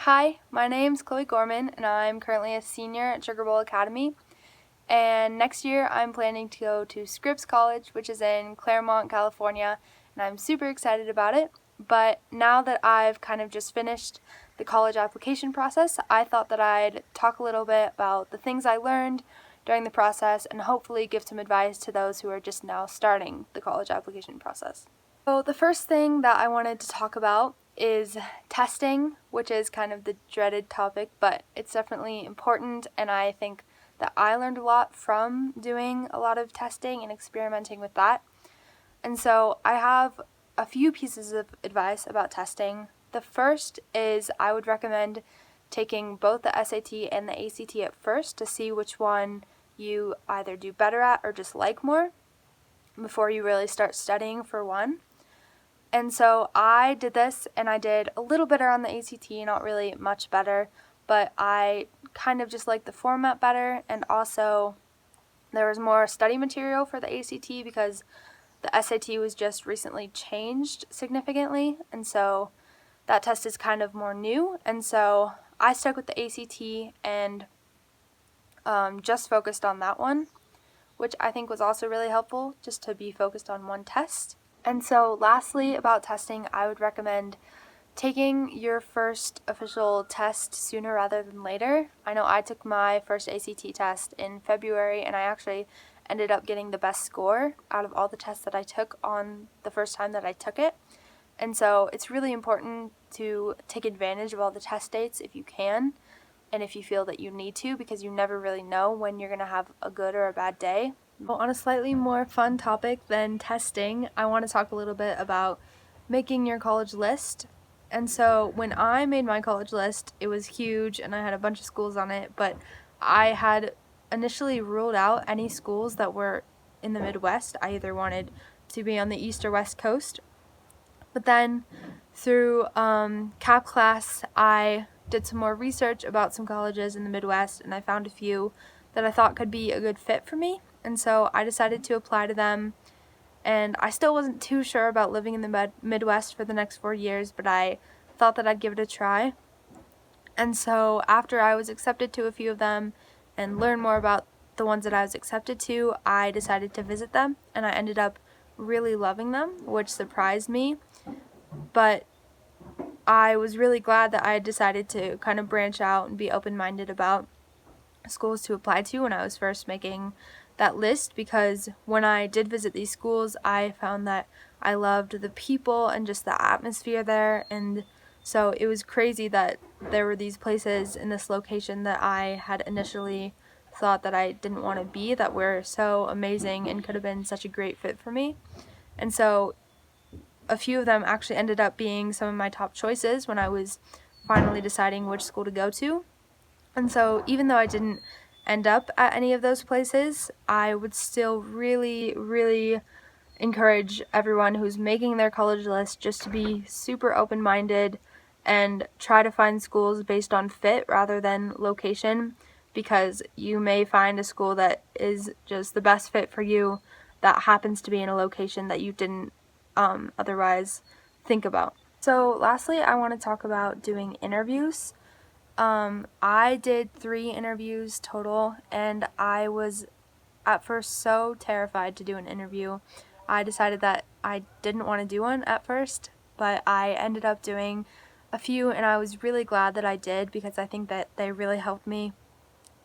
Hi, my name's Chloe Gorman, and I'm currently a senior at Sugar Bowl Academy. And next year, I'm planning to go to Scripps College, which is in Claremont, California, and I'm super excited about it. But now that I've kind of just finished the college application process, I thought that I'd talk a little bit about the things I learned during the process and hopefully give some advice to those who are just now starting the college application process. So the first thing that I wanted to talk about is testing, which is kind of the dreaded topic, but it's definitely important, and I think that I learned a lot from doing a lot of testing and experimenting with that. And so I have a few pieces of advice about testing. The first is I would recommend taking both the SAT and the ACT at first to see which one you either do better at or just like more before you really start studying for one. And so I did this, and I did a little better on the ACT, not really much better, but I kind of just liked the format better, and also there was more study material for the ACT because the SAT was just recently changed significantly, and so that test is kind of more new, and so I stuck with the ACT and just focused on that one, which I think was also really helpful, just to be focused on one test. And so lastly, about testing, I would recommend taking your first official test sooner rather than later. I know I took my first ACT test in February, and I actually ended up getting the best score out of all the tests that I took on the first time that I took it. And so it's really important to take advantage of all the test dates if you can, and if you feel that you need to, because you never really know when you're going to have a good or a bad day. Well, on a slightly more fun topic than testing, I want to talk a little bit about making your college list. And so when I made my college list, it was huge and I had a bunch of schools on it, but I had initially ruled out any schools that were in the Midwest. I either wanted to be on the East or West Coast. But then through CAP class, I did some more research about some colleges in the Midwest, and I found a few that I thought could be a good fit for me. And so I decided to apply to them, and I still wasn't too sure about living in the Midwest for the next 4 years, but I thought that I'd give it a try. And so after I was accepted to a few of them and learned more about the ones that I was accepted to, I decided to visit them, and I ended up really loving them, which surprised me. But I was really glad that I had decided to kind of branch out and be open-minded about schools to apply to when I was first making that list, because when I did visit these schools, I found that I loved the people and just the atmosphere there, and so it was crazy that there were these places in this location that I had initially thought that I didn't want to be that were so amazing and could have been such a great fit for me. And so a few of them actually ended up being some of my top choices when I was finally deciding which school to go to. And so even though I didn't end up at any of those places, I would still really encourage everyone who's making their college list just to be super open-minded and try to find schools based on fit rather than location, because you may find a school that is just the best fit for you that happens to be in a location that you didn't otherwise think about. So lastly, I want to talk about doing interviews. I did 3 interviews total, and I was at first so terrified to do an interview. I decided that I didn't want to do one at first, but I ended up doing a few, and I was really glad that I did, because I think that they really helped me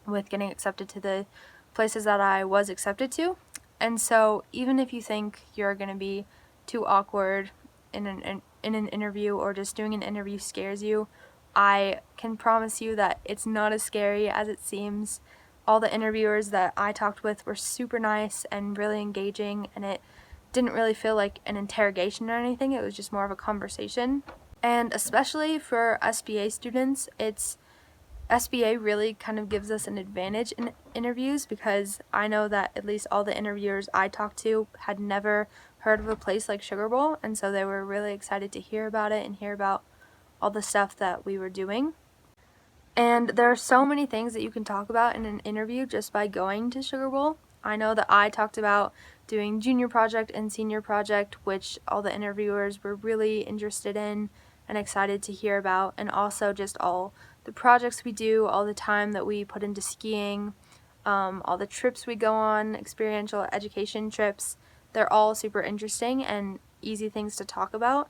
with getting accepted to the places that I was accepted to. And so even if you think you're going to be too awkward in an interview, or just doing an interview scares you, I can promise you that it's not as scary as it seems. All the interviewers that I talked with were super nice and really engaging, and it didn't really feel like an interrogation or anything. It was just more of a conversation. And especially for SBA students, SBA really kind of gives us an advantage in interviews, because I know that at least all the interviewers I talked to had never heard of a place like Sugar Bowl, and so they were really excited to hear about it and hear about all the stuff that we were doing. And there are so many things that you can talk about in an interview just by going to Sugar Bowl. I know that I talked about doing junior project and senior project, which all the interviewers were really interested in, and excited to hear about, and also just all the projects we do, all the time that we put into skiing, all the trips we go on, experiential education trips. They're all super interesting and easy things to talk about.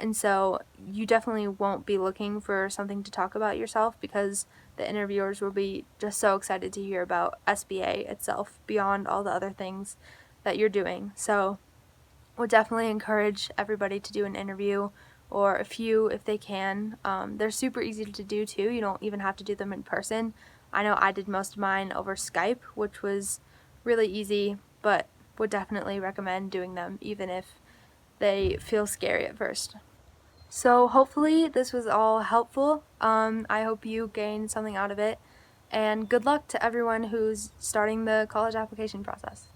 And so you definitely won't be looking for something to talk about yourself, because the interviewers will be just so excited to hear about SBA itself beyond all the other things that you're doing. So would definitely encourage everybody to do an interview, or a few if they can. They're super easy to do too. You don't even have to do them in person. I know I did most of mine over Skype, which was really easy, but would definitely recommend doing them even if they feel scary at first. So hopefully this was all helpful. I hope you gained something out of it, and good luck to everyone who's starting the college application process.